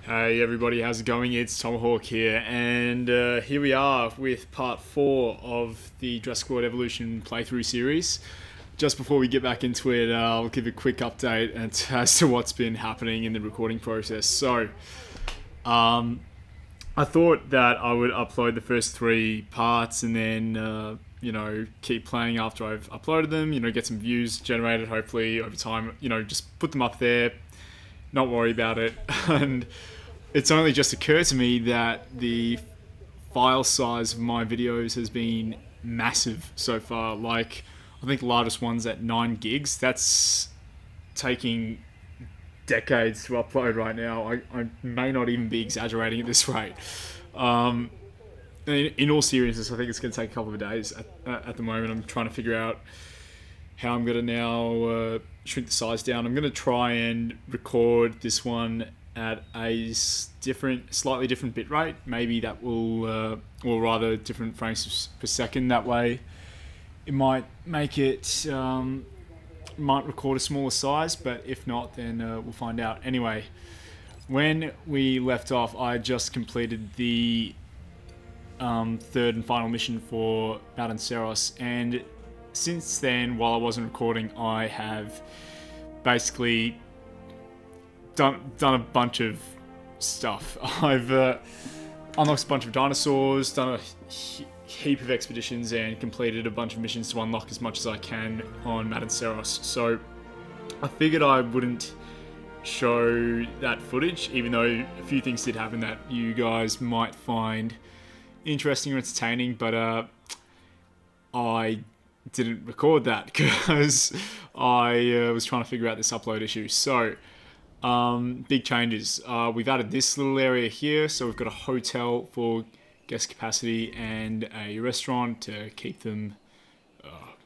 Hey everybody, how's it going? It's Tomahawk here, and here we are with part 4 of the Jurassic World Evolution playthrough series. Just before we get back into it, I'll give a quick update as to what's been happening in the recording process. So, I thought that I would upload the first 3 parts and then, keep playing after I've uploaded them, get some views generated hopefully over time, just put them up there, not worry about it. And it's only just occurred to me that the file size of my videos has been massive so far. Like, I think the largest one's at 9 gigs. That's taking decades to upload right now. I may not even be exaggerating at this rate. In all seriousness, I think it's going to take a couple of days. At the moment, I'm trying to figure out how I'm going to now shrink the size down. I'm going to try and record this one at a slightly different bit rate. Maybe that will, or rather different frames per second. That way it might make it, might record a smaller size, but if not, then we'll find out. Anyway, when we left off, I just completed the third and final mission for Matanceros, and since then, while I wasn't recording, I have basically done a bunch of stuff. I've unlocked a bunch of dinosaurs, done a heap of expeditions, and completed a bunch of missions to unlock as much as I can on Matanceros. So I figured I wouldn't show that footage, even though a few things did happen that you guys might find interesting or entertaining, but I didn't record that because I was trying to figure out this upload issue. So big changes. We've added this little area here, so we've got a hotel for guest capacity and a restaurant to keep them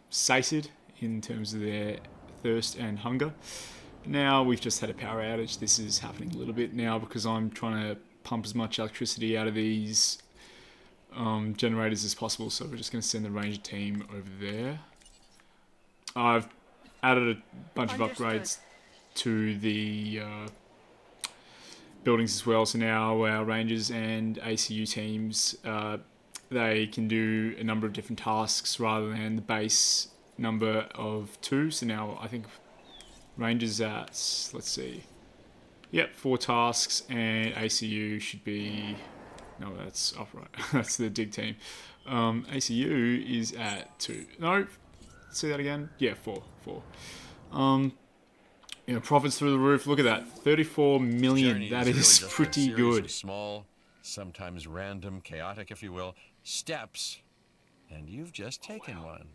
sated in terms of their thirst and hunger. Now we've just had a power outage. This is happening a little bit now because I'm trying to pump as much electricity out of these generators as possible, so we're just going to send the ranger team over there. I've added a bunch of upgrades to the buildings as well, so now our rangers and ACU teams, they can do a number of different tasks rather than the base number of 2. So now I think rangers at, let's see, yep, 4 tasks, and ACU should be, no, that's upright. That's the dig team. ACU is at 2. No, see that again? Yeah, 4. Profits through the roof. Look at that, 34 million. That is pretty good. Small, sometimes random, chaotic, if you will, steps, and you've just taken one.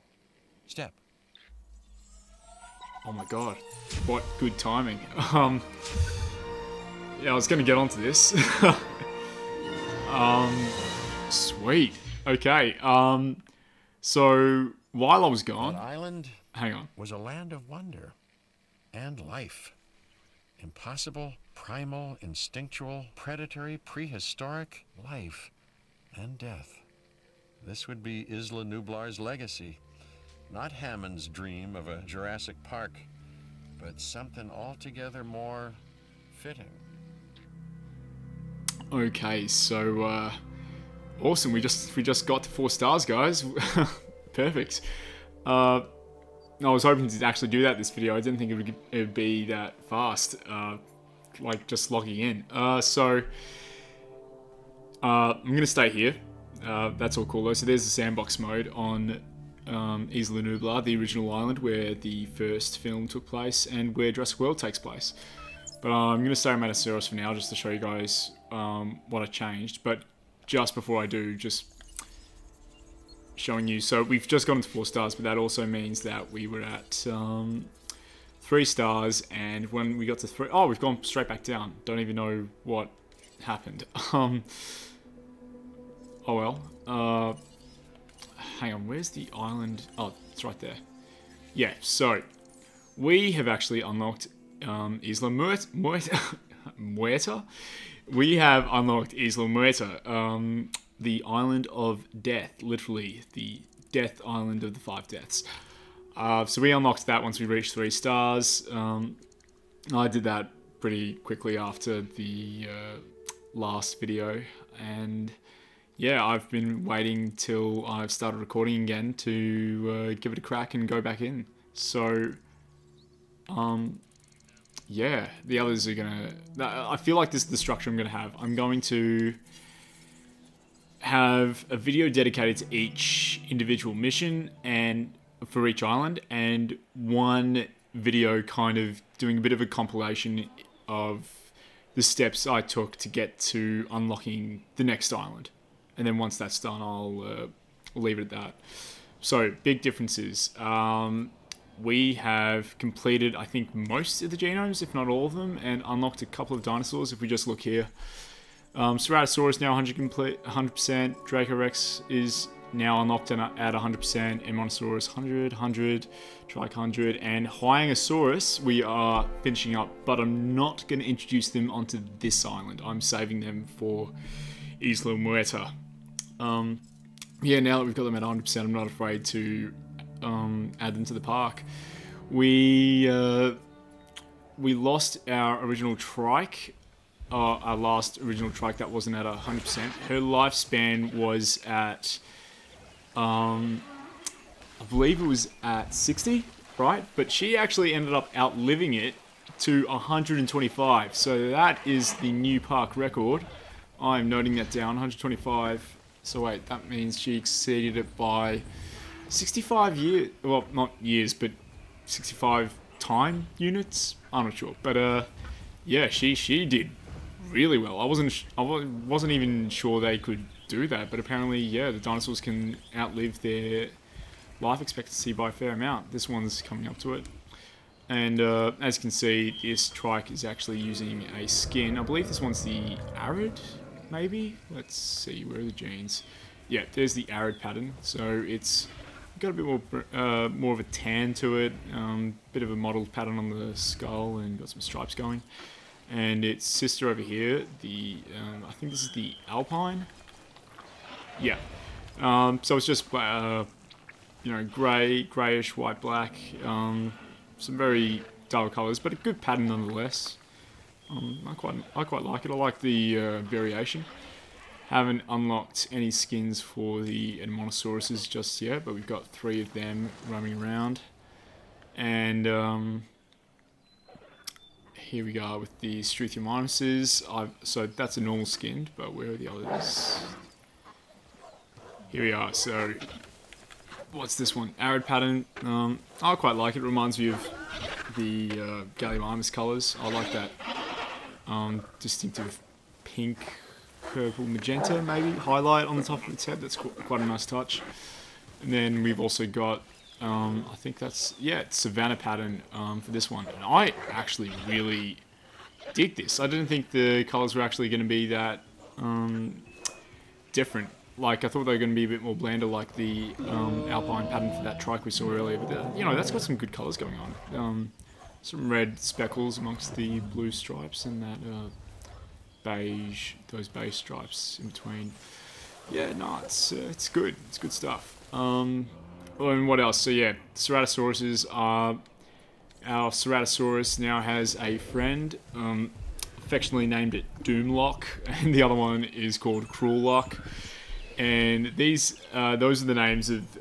Step. Oh my god, what good timing. Yeah, I was going to get onto this. Sweet. Okay. So while I was gone, that island, hang on, was a land of wonder and life. Impossible, primal, instinctual, predatory, prehistoric life and death. This would be Isla Nublar's legacy. Not Hammond's dream of a Jurassic Park, but something altogether more fitting. Okay, so awesome. We just got to 4 stars, guys. Perfect. I was hoping to actually do that this video. I didn't think it would be that fast, like just logging in. So I'm gonna stay here. That's all cool though. So there's the sandbox mode on Isla Nublar, the original island where the first film took place and where Jurassic World takes place. But I'm going to stay on Matanceros for now just to show you guys what I changed. But just before I do, just showing you. So we've just gone to 4 stars, but that also means that we were at 3 stars. And when we got to 3... Oh, we've gone straight back down. Don't even know what happened. Oh well. Hang on, where's the island? Oh, it's right there. Yeah, so we have actually unlocked Isla Muerta. We have unlocked Isla Muerta, the island of death, literally the death island of the 5 deaths. So we unlocked that once we reached 3 stars. I did that pretty quickly after the last video, and yeah, I've been waiting till I've started recording again to give it a crack and go back in. So, yeah, the others are gonna... I feel like this is the structure I'm gonna have. I'm going to have a video dedicated to each individual mission and for each island, and one video kind of doing a bit of a compilation of the steps I took to get to unlocking the next island. And then once that's done, I'll leave it at that. So, big differences. We have completed, I think, most of the genomes, if not all of them, and unlocked a couple of dinosaurs. If we just look here, Ceratosaurus now 100%, Dracorex is now unlocked at 100%, Monosaurus 100, Trike 100, and Hyangosaurus we are finishing up, but I'm not going to introduce them onto this island. I'm saving them for Isla Muerta. Yeah, now that we've got them at 100%, I'm not afraid to add them to the park. We lost our original trike, our last original trike that wasn't at 100%. Her lifespan was at, I believe it was at 60, right? But she actually ended up outliving it to 125. So that is the new park record. I'm noting that down, 125. So wait, that means she exceeded it by 65 years, well, not years, but 65 time units. I'm not sure, but yeah, she did really well. I wasn't even sure they could do that, but apparently, yeah, the dinosaurs can outlive their life expectancy by a fair amount. This one's coming up to it, and as you can see, this trike is actually using a skin. I believe this one's the arid, maybe. Let's see, where are the genes? Yeah, there's the arid pattern. So it's got a bit more of a tan to it, bit of a mottled pattern on the skull, and got some stripes going. And its sister over here, the I think this is the Alpine. Yeah. So it's just you know, greyish, white, black. Some very dull colours, but a good pattern nonetheless. I quite like it. I like the variation. Haven't unlocked any skins for the Monosauruses just yet, but we've got 3 of them roaming around. And here we are with the Struthiomimuses. So that's a normal skinned, but where are the others? Here we are. So what's this one? Arid pattern. I quite like it. It reminds me of the Gallimimus colours. I like that distinctive pink, purple, magenta, maybe, highlight on the top of its head. That's quite a nice touch. And then we've also got, I think that's, yeah, it's Savannah pattern for this one. And I actually really dig this. I didn't think the colours were actually going to be that different. Like, I thought they were going to be a bit more blander, like the Alpine pattern for that trike we saw earlier. But, you know, that's got some good colours going on. Some red speckles amongst the blue stripes, and that beige, those beige stripes in between. Yeah, no, it's good. It's good stuff. And what else? So yeah, Ceratosauruses are... Our Ceratosaurus now has a friend, affectionately named it Doomlock, and the other one is called Cruellock. And these, those are the names of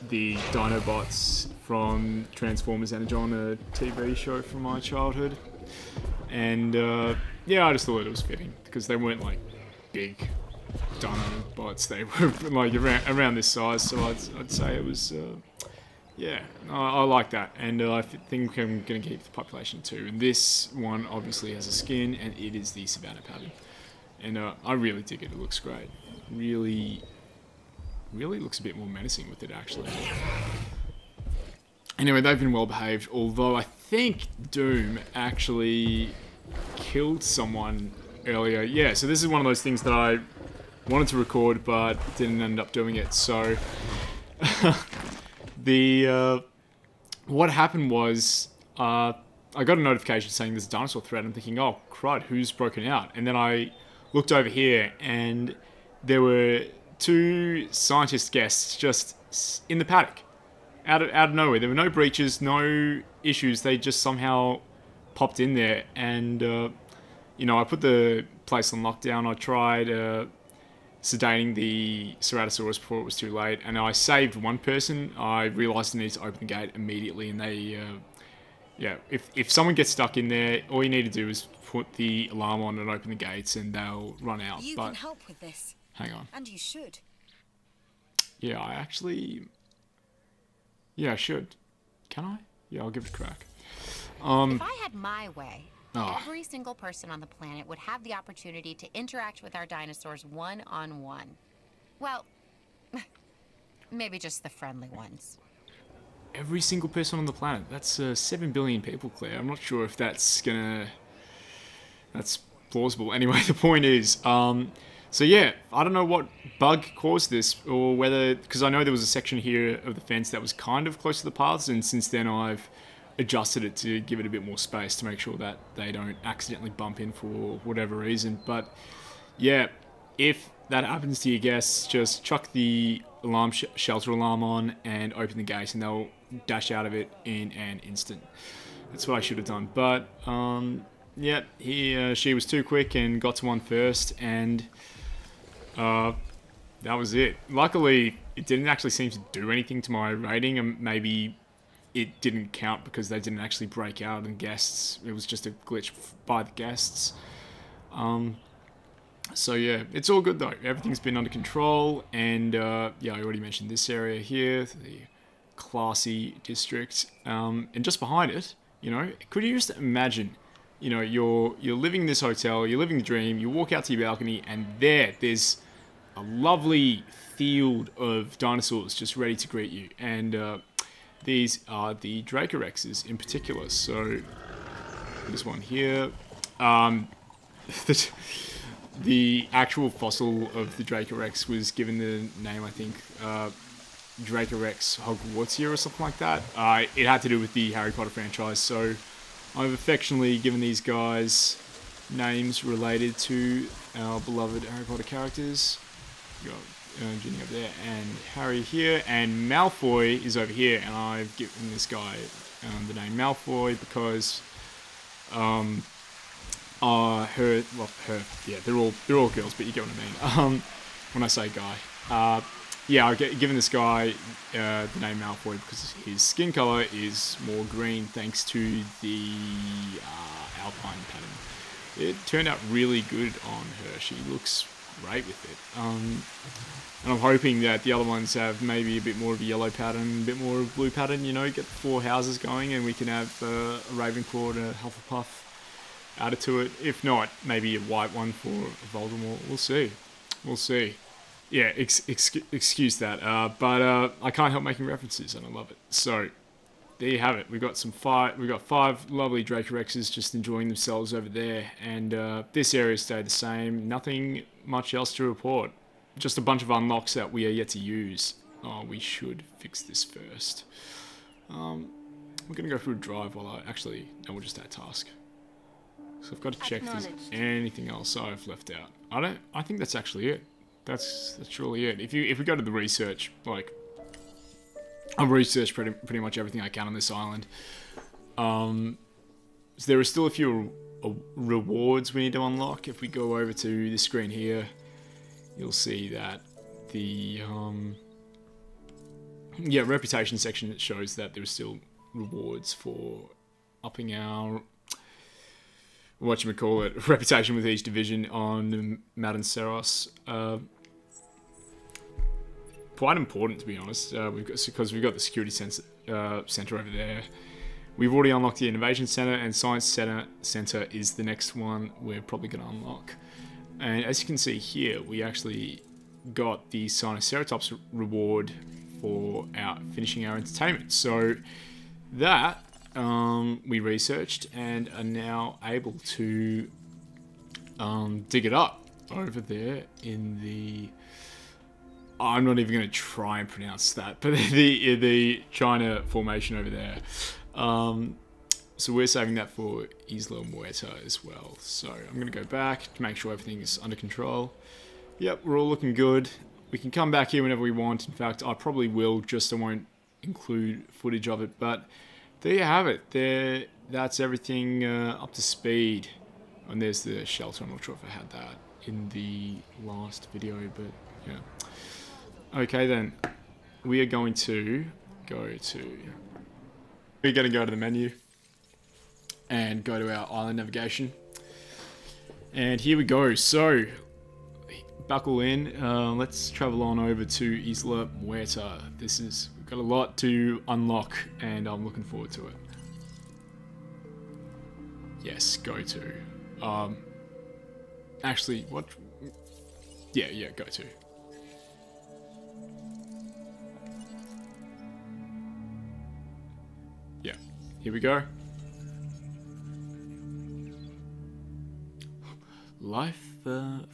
the Dinobots from Transformers Energon, a TV show from my childhood. And yeah, I just thought it was fitting, because they weren't like big Dinobots, they were like around this size, so I'd say it was, yeah, I like that, and I think I'm going to keep the population too. And this one obviously has a skin, and it is the Savannah pattern. And I really dig it, it looks great. Really looks a bit more menacing with it, actually. Anyway, they've been well behaved, although I think Doom actually killed someone earlier. Yeah, so this is one of those things that I wanted to record, but didn't end up doing it. So, what happened was, I got a notification saying there's a dinosaur threat. I'm thinking, oh, crud, who's broken out? And then I looked over here, and there were 2 scientist guests just in the paddock. Out of nowhere. There were no breaches, no issues. They just somehow popped in there, and you know, I put the place on lockdown. I tried sedating the Ceratosaurus before it was too late, and I saved one person. I realised I needed to open the gate immediately, and they, yeah, if someone gets stuck in there, all you need to do is put the alarm on and open the gates, and they'll run out. You can help with this. Hang on. And you should. Yeah, I actually... Yeah, I should. Can I? Yeah, I'll give it a crack. If I had my way, Oh. every single person on the planet would have the opportunity to interact with our dinosaurs one-on-one. Well, maybe just the friendly ones. Every single person on the planet. That's 7 billion people, Claire. I'm not sure if that's gonna... That's plausible. Anyway, the point is... So yeah, I don't know what bug caused this, or whether... Because I know there was a section here of the fence that was kind of close to the paths, and since then I've adjusted it to give it a bit more space to make sure that they don't accidentally bump in for whatever reason. But yeah, if that happens to your guests, just chuck the alarm shelter alarm on and open the gate, and they'll dash out of it in an instant. That's what I should have done. But yeah, she was too quick and got to one first, and that was it. Luckily, it didn't actually seem to do anything to my rating, and maybe it didn't count because they didn't actually break out and guests. It was just a glitch by the guests. So yeah, it's all good though. Everything's been under control, and yeah, I already mentioned this area here, the classy district, and just behind it, you know, could you just imagine, you know, you're living in this hotel, you're living the dream, you walk out to your balcony, and there's a lovely field of dinosaurs just ready to greet you, and these are the Dracorexes in particular. So this one here, the actual fossil of the Dracorex was given the name, I think, Dracorex Hogwartsia or something like that. It had to do with the Harry Potter franchise, so I've affectionately given these guys names related to our beloved Harry Potter characters. You got Ginny over there, and Harry here, and Malfoy is over here, and I've given this guy the name Malfoy because yeah, they're all girls, but you get what I mean. When I say guy, yeah, I've given this guy the name Malfoy because his skin color is more green thanks to the alpine pattern. It turned out really good on her. She looks great with it. And I'm hoping that the other ones have maybe a bit more of a yellow pattern, a bit more of a blue pattern, you know, get the 4 houses going, and we can have a Ravenclaw and a Hufflepuff added to it. If not, maybe a white one for Voldemort. We'll see. We'll see. Yeah, excuse that. But I can't help making references, and I love it. So there you have it. We got 5 lovely Dracorexes just enjoying themselves over there, and this area stayed the same. Nothing much else to report. Just a bunch of unlocks that we are yet to use. Oh, we should fix this first. We're gonna go through a drive while no, we'll just add task. So I've got to check if there's anything else I've left out. I think that's actually it. That's surely it. If we go to the research, like, I've researched pretty much everything I can on this island. So there are still a few rewards we need to unlock. If we go over to this screen here, you'll see that the yeah, reputation section shows that there are still rewards for upping our reputation with each division on Matanceros. Quite important, to be honest, because we've got the security center over there. We've already unlocked the innovation center, and science center is the next one we're probably going to unlock. And as you can see here, we actually got the Sinoceratops reward for finishing our entertainment. So that we researched and are now able to dig it up over there in the... I'm not even going to try and pronounce that, but the China formation over there. So we're saving that for Isla Muerta as well. So I'm going to go back to make sure everything is under control. Yep, we're all looking good. We can come back here whenever we want. In fact, I probably will, just I won't include footage of it. But there you have it. That's everything up to speed. And there's the shelter. I'm not sure if I had that in the last video, but yeah. Okay then, we are going to go to... We're going to go to the menu and go to our island navigation. And here we go. So, buckle in. Let's travel on over to Isla Muerta. We've got a lot to unlock, and I'm looking forward to it. Yes, go to. Actually, what? Yeah, go to. Yeah, here we go. Life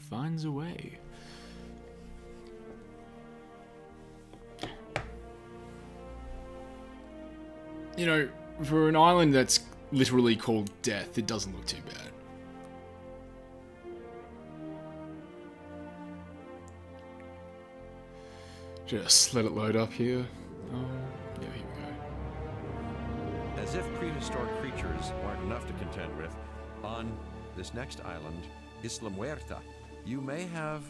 finds a way. You know, for an island that's literally called Death, it doesn't look too bad. Just let it load up here. Yeah, here we go. As if prehistoric creatures weren't enough to contend with, on this next island, Isla Muerta, you may have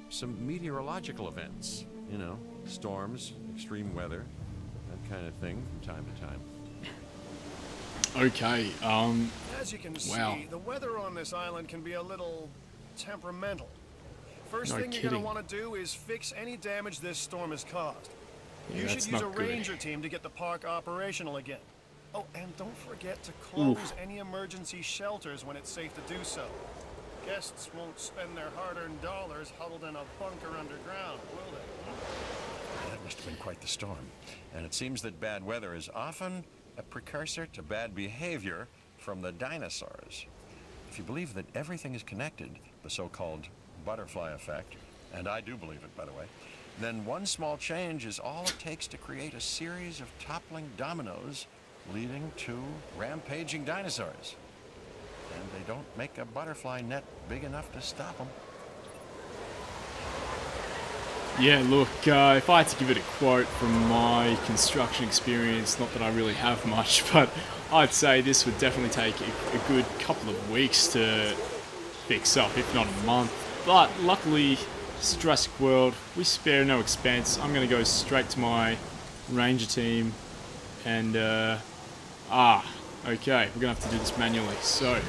some meteorological events. You know, storms, extreme weather, that kind of thing from time to time. Okay, As you can wow. see, the weather on this island can be a little temperamental. First No thing you're kidding. going to want to do is fix any damage this storm has caused. Yeah, You should that's use a not good. ranger team to get the park operational again. Oh, and don't forget to close any emergency shelters when it's safe to do so. Guests won't spend their hard-earned dollars huddled in a bunker underground, will they? That must have been quite the storm. And it seems that bad weather is often a precursor to bad behavior from the dinosaurs. If you believe that everything is connected, the so-called butterfly effect, and I do believe it, by the way, then one small change is all it takes to create a series of toppling dominoes leading to rampaging dinosaurs. And they don't make a butterfly net big enough to stop them. Yeah, look, if I had to give it a quote from my construction experience, not that I really have much, but I'd say this would definitely take a good couple of weeks to fix up, if not a month. But luckily, it's Jurassic World, we spare no expense. I'm going to go straight to my ranger team and, okay, we're going to have to do this manually, so...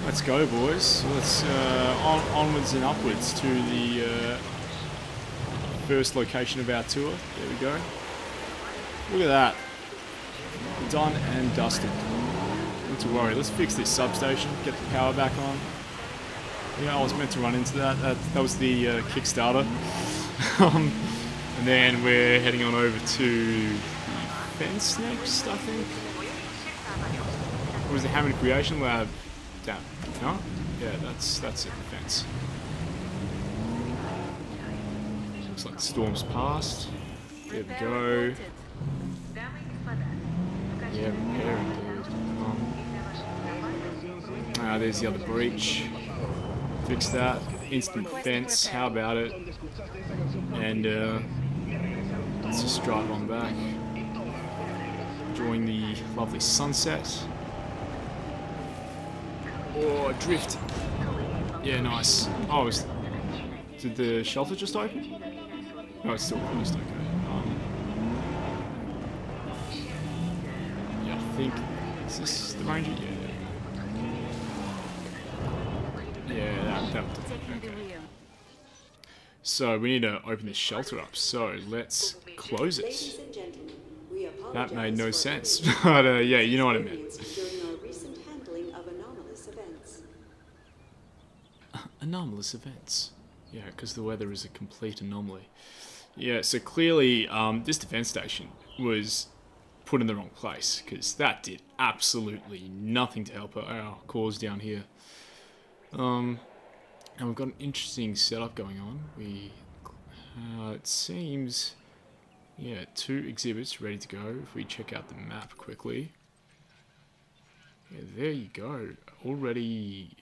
Let's go, boys. Let's onwards and upwards to the first location of our tour. There we go. Look at that. Done and dusted. Not to worry. Let's fix this substation. Get the power back on. Yeah, I was meant to run into that. That was the Kickstarter. And then we're heading on over to the fence next, I think. Or was the Hammond Creation Lab? Down. No? Yeah, that's it, the fence. Looks like the storm's passed. There we go. Yeah, repair indeed. There's the other breach. Fix that. Instant fence, how about it? And let's just drive on back. Enjoying the lovely sunset. Oh, drift. Yeah, nice. Oh, did the shelter just open? No, it's still closed, okay. Yeah, I think... Is this the ranger? Yeah, that would do. Okay. So, we need to open this shelter up, so let's close it. That made no sense, but yeah, you know what I meant. Anomalous events. Yeah, because the weather is a complete anomaly. Yeah, so clearly this defense station was put in the wrong place, because that did absolutely nothing to help our cause down here. And we've got an interesting setup going on. It seems, yeah, 2 exhibits ready to go. If we check out the map quickly. Yeah, there you go. Already...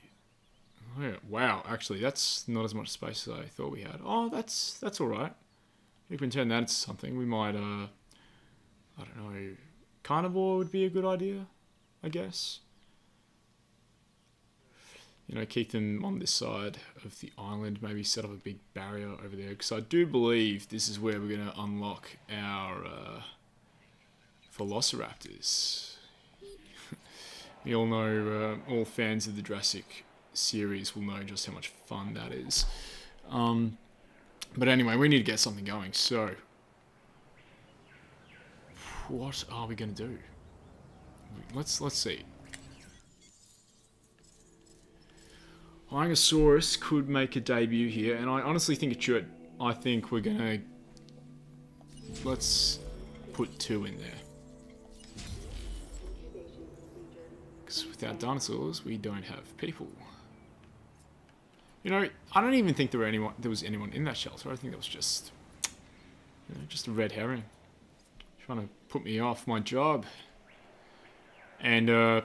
Yeah, wow, actually, that's not as much space as I thought we had. Oh, that's alright. We can turn that into something. We might, I don't know, carnivore would be a good idea, I guess. You know, keep them on this side of the island. Maybe set up a big barrier over there. Because I do believe this is where we're going to unlock our Velociraptors. We all know, all fans of the Jurassic series will know just how much fun that is. But anyway, we need to get something going. So, what are we going to do? Let's see. Hyenosaurus could make a debut here, and I honestly think it should. I think we're gonna... Let's put 2 in there. Because without dinosaurs, we don't have people. You know, I don't even think there was anyone in that shelter. I think that was just... You know, just a red herring. Trying to put me off my job. And,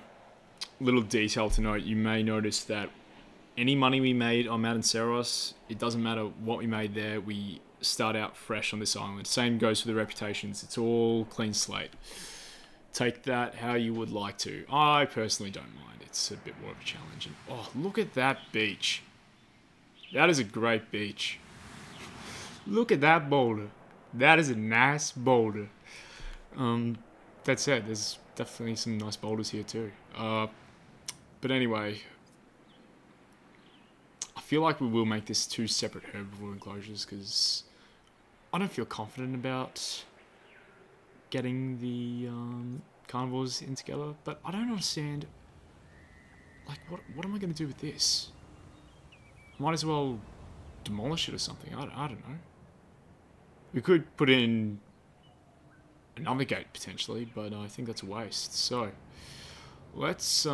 little detail to note, you may notice that any money we made on Matanceros, it doesn't matter what we made there, we start out fresh on this island. Same goes for the reputations. It's all clean slate. Take that how you would like to. I personally don't mind. It's a bit more of a challenge. And, oh, look at that beach. That is a great beach. Look at that boulder. That is a nice boulder. That said, there's definitely some nice boulders here too. But anyway... I feel like we will make this 2 separate herbivore enclosures because I don't feel confident about getting the carnivores in together, but I don't understand, like, what am I going to do with this? Might as well demolish it or something. I don't know. We could put in another gate potentially, but I think that's a waste. So let's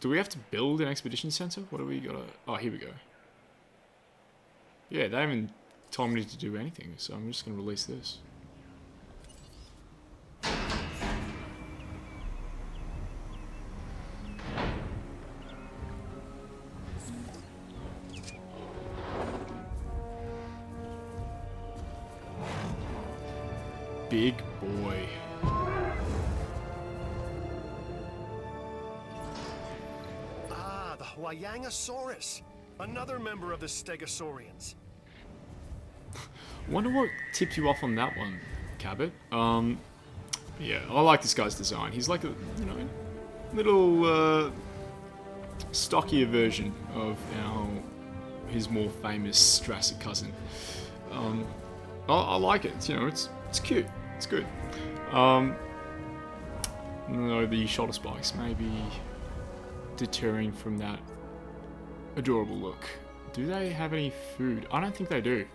do we have to build an expedition center? What do we gotta... Oh, here we go. Yeah, they haven't told me to do anything, so I'm just gonna release this. Big boy. Wyangosaurus, another member of the Stegosaurians. Wonder what tipped you off on that one, Cabot. Yeah, I like this guy's design. He's like a, you know, little stockier version of his more famous Jurassic cousin. I like it. You know, it's cute. It's good. No, the shoulder spikes may be deterring from that adorable look. Do they have any food? I don't think they do.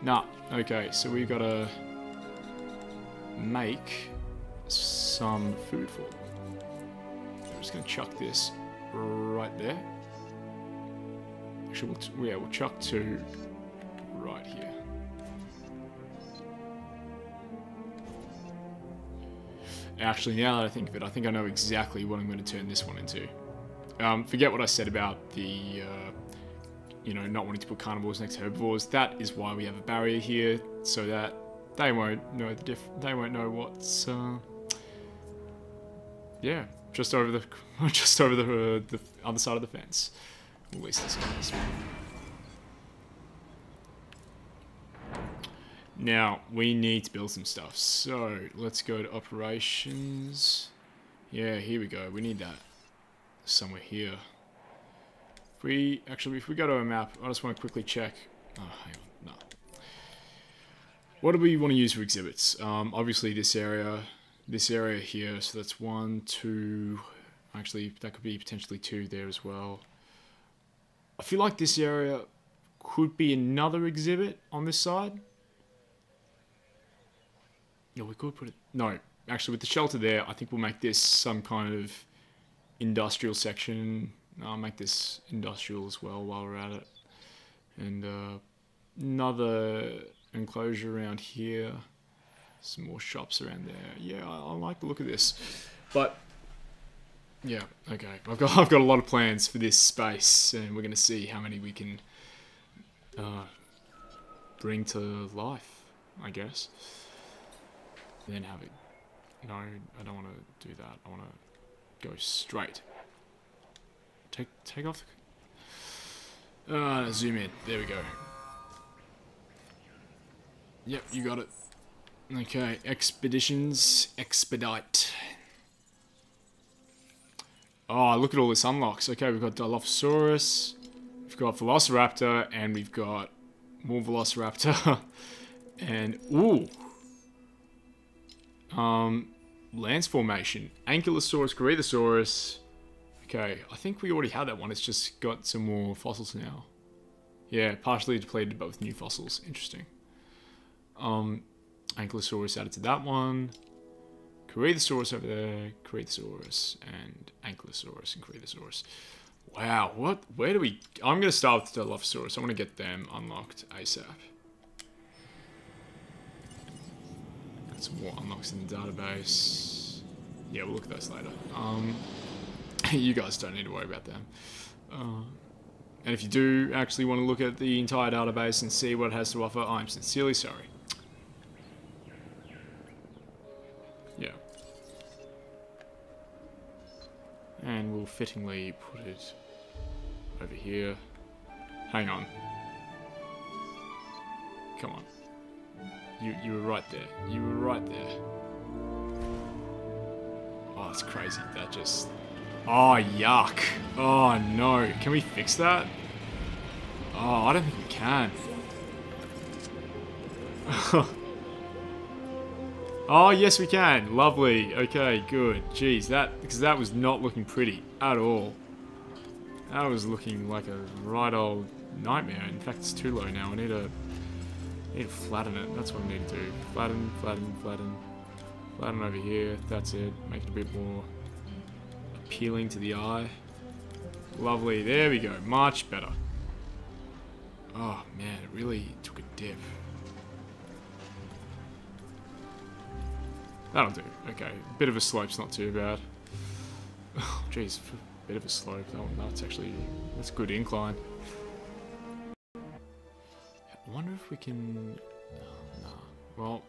Nah. Okay, so we gotta make some food for them. I'm just gonna chuck this right there. Actually, we'll chuck 2 right here. Actually, now that I think of it, I think I know exactly what I'm going to turn this one into. Forget what I said about the, you know, not wanting to put carnivores next to herbivores. That is why we have a barrier here, so that they won't know they won't know what's, yeah, just over the the other side of the fence. At least this guys. Now, we need to build some stuff, so let's go to operations. Yeah, here we go. We need that somewhere here. If we go to a map, I just want to quickly check. Oh, hang on, no. What do we want to use for exhibits? Obviously this area here, so that's 1, 2, actually that could be potentially 2 there as well. I feel like this area could be another exhibit on this side. Yeah, we could put it... No, actually, with the shelter there, I think we'll make this some kind of industrial section. I'll make this industrial as well while we're at it. And another enclosure around here. Some more shops around there. Yeah, I like the look of this. But, yeah, okay. I've got a lot of plans for this space, and we're going to see how many we can bring to life, I guess. Then have it. No, I don't want to do that. I want to go straight Take off. Zoom in. There we go. Yep, you got it. Okay, expeditions, expedite. Oh, look at all this unlocks. Okay, we've got Dilophosaurus, we've got Velociraptor, and we've got more Velociraptor. And, ooh. Lance formation. Ankylosaurus, Corythosaurus. Okay, I think we already had that one. It's just got some more fossils now. Yeah, partially depleted, but with new fossils. Interesting. Ankylosaurus added to that one. Corythosaurus over there. Corythosaurus and Ankylosaurus and Corythosaurus. Wow, what? Where do we... I'm going to start with the Dilophosaurus. I want to get them unlocked ASAP. Got some more unlocks in the database. Yeah, we'll look at those later. You guys don't need to worry about them. And if you do actually want to look at the entire database and see what it has to offer, I'm sincerely sorry. Yeah. And we'll fittingly put it over here. Hang on. Come on. You were right there. You were right there. Oh, it's crazy. That just... Oh, yuck. Oh, no. Can we fix that? Oh, I don't think we can. Oh, yes, we can. Lovely. Okay, good. Jeez, because that was not looking pretty at all. That was looking like a right old nightmare. In fact, it's too low now. I need to flatten it. That's what I need to do. Flatten, flatten, flatten. Flatten over here. That's it. Make it a bit more appealing to the eye. Lovely. There we go. Much better. Oh, man. It really took a dip. That'll do. Okay. Bit of a slope's not too bad. Oh, jeez. Bit of a slope. That's a good incline. I wonder if we can... Nah. Well...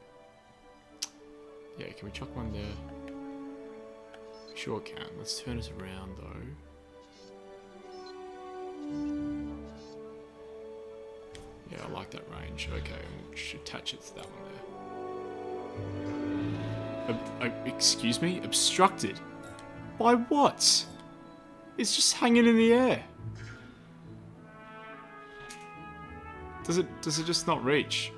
Yeah, can we chuck one there? Sure can. Let's turn it around, though. Yeah, I like that range. Okay, we'll just attach it to that one there. Excuse me? Obstructed? By what? It's just hanging in the air. Does it just not reach?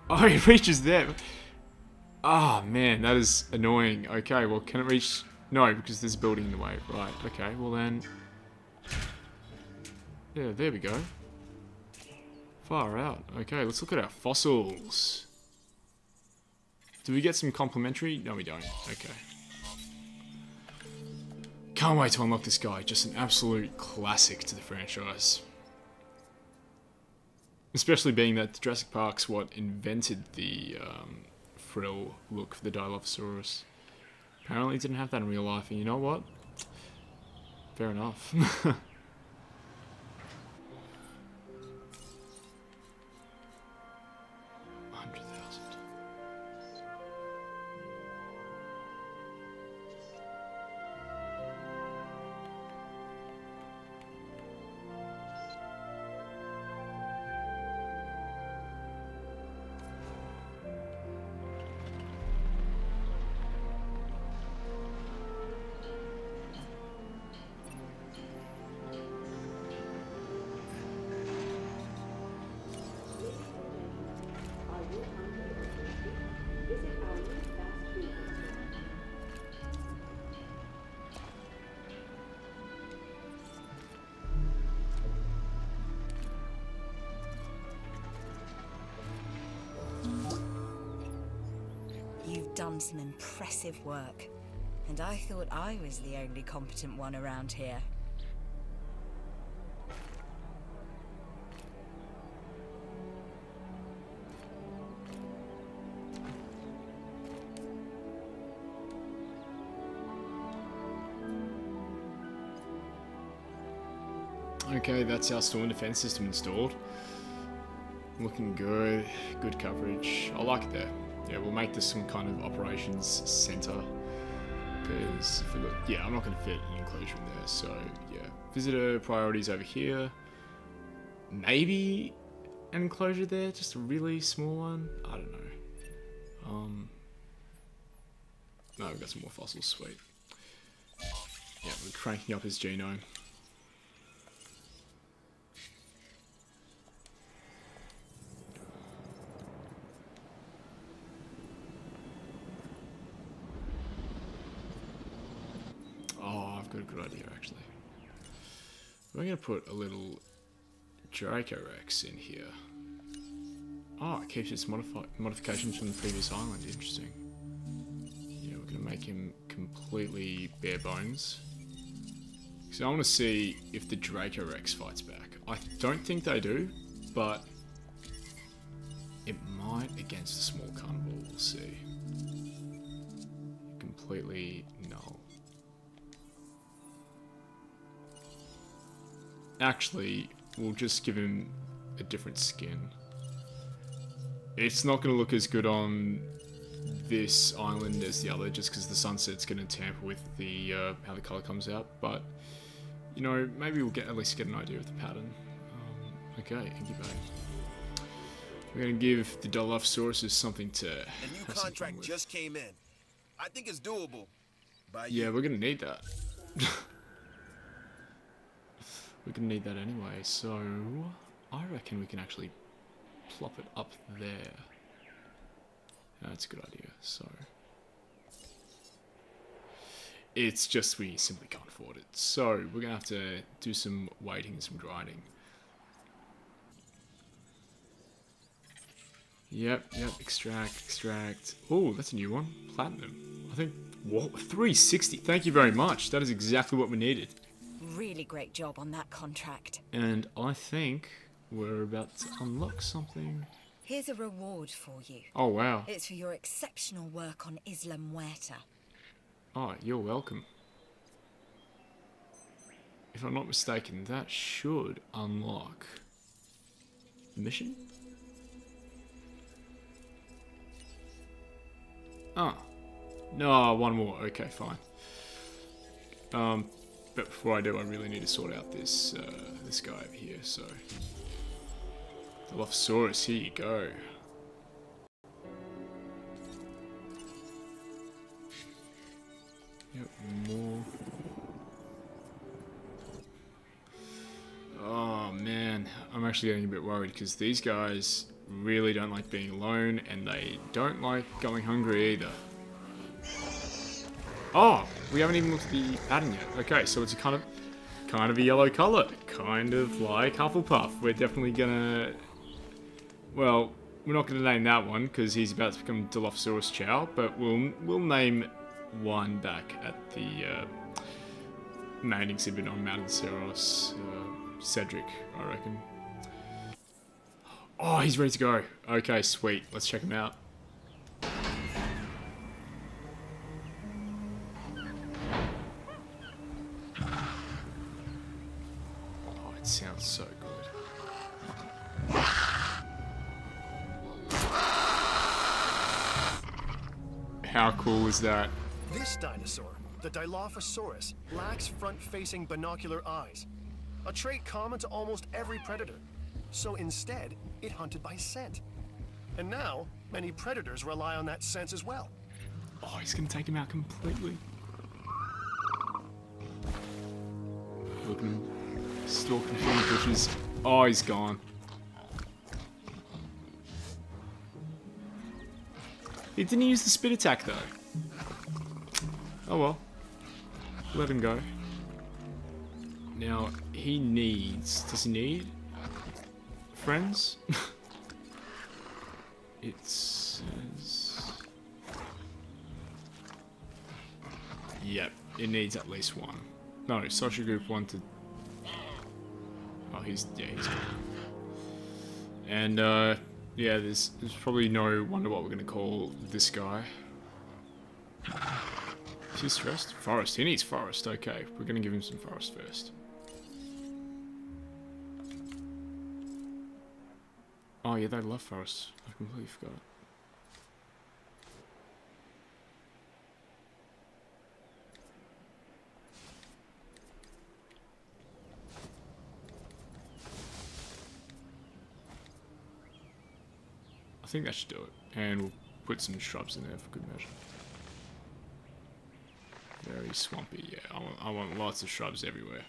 Oh, it reaches there. Ah, oh, man, that is annoying. Okay, well, can it reach? No, because there's a building in the way. Right, okay, well then... Yeah, there we go. Far out. Okay, let's look at our fossils. Do we get some complimentary? No, we don't. Okay. Can't wait to unlock this guy. Just an absolute classic to the franchise. Especially being that Jurassic Park's what invented the frill look for the Dilophosaurus. Apparently it didn't have that in real life, and you know what? Fair enough. 100,000. You've done some impressive work, and I thought I was the only competent one around here. Okay, that's our storm defense system installed. Looking good. Good coverage. I like it there. Yeah, we'll make this some kind of operations center. is, if we look, yeah, I'm not going to fit an enclosure in there, so yeah. Visitor priorities over here. Maybe an enclosure there, just a really small one. I don't know. No, we've got some more fossils, sweet. Yeah, we're cranking up his genome. Oh, I've got a good idea actually. We're going to put a little Dracorex in here. Oh, it keeps its modifications from the previous island. Interesting. Yeah, we're going to make him completely bare bones. So I want to see if the Dracorex fights back. I don't think they do, but it might against a small carnivore. We'll see. Completely null. Actually, we'll just give him a different skin. It's not going to look as good on this island as the other, just because the sunset's going to tamper with the how the color comes out. But you know, maybe we'll at least get an idea of the pattern. Okay, incubate. We're going to give the Dilophosaurus something to. A new contract just came in. I think it's doable. Yeah, we're going to need that. We're going to need that anyway, so I reckon we can actually plop it up there. That's a good idea, so... It's just we simply can't afford it. So, we're going to have to do some waiting and some grinding. Yep, extract. Oh, that's a new one. Platinum. I think, what? 360. Thank you very much. That is exactly what we needed. Really great job on that contract. And I think we're about to unlock something. Here's a reward for you. Oh, wow. It's for your exceptional work on Isla Muerta. Oh, you're welcome. If I'm not mistaken, that should unlock the mission? Ah. No, one more. Okay, fine. But before I do, I really need to sort out this this guy over here, so... Dilophosaurus, here you go. Yep, more. Oh man, I'm actually getting a bit worried because these guys really don't like being alone and they don't like going hungry either. Oh, we haven't even looked at the pattern yet. Okay, so it's a kind of a yellow color, kind of like Hufflepuff. We're definitely gonna, well, we're not gonna name that one because he's about to become Dilophosaurus Chow, but we'll name one back at the main exhibit on Matanceros, Cedric, I reckon. Oh, he's ready to go. Okay, sweet. Let's check him out. Oh, it sounds so good. How cool is that? This dinosaur, the Dilophosaurus, lacks front-facing binocular eyes, a trait common to almost every predator. So instead, it hunted by scent. And now, many predators rely on that sense as well. Oh, he's gonna take him out completely. Look at him stalking through the bushes. Oh, he's gone. He didn't use the spit attack though. Oh well. Let him go. Now, he needs... Does he need... friends? It says... Yep, it needs at least one. No, social group 1 to... Oh, he's gone. And, yeah, there's probably no wonder what we're gonna call this guy. Is he stressed? Forest. He needs forest. Okay, we're gonna give him some forest first. Oh yeah, they love forest. I completely forgot. I think that should do it. And we'll put some shrubs in there for good measure. Very swampy, yeah. I want lots of shrubs everywhere.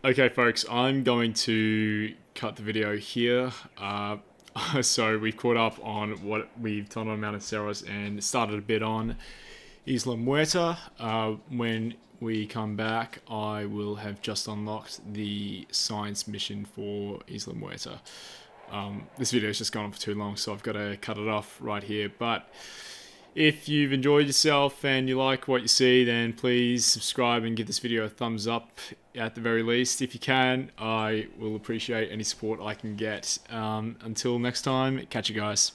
Okay, folks, I'm going to cut the video here. So we've caught up on what we've done on Matanceros and started a bit on Isla Muerta. When we come back, I will have just unlocked the science mission for Isla Muerta. This video has just gone on for too long, so I've got to cut it off right here. But if you've enjoyed yourself and you like what you see, then please subscribe and give this video a thumbs up at the very least. If you can, I will appreciate any support I can get. Until next time, catch you guys.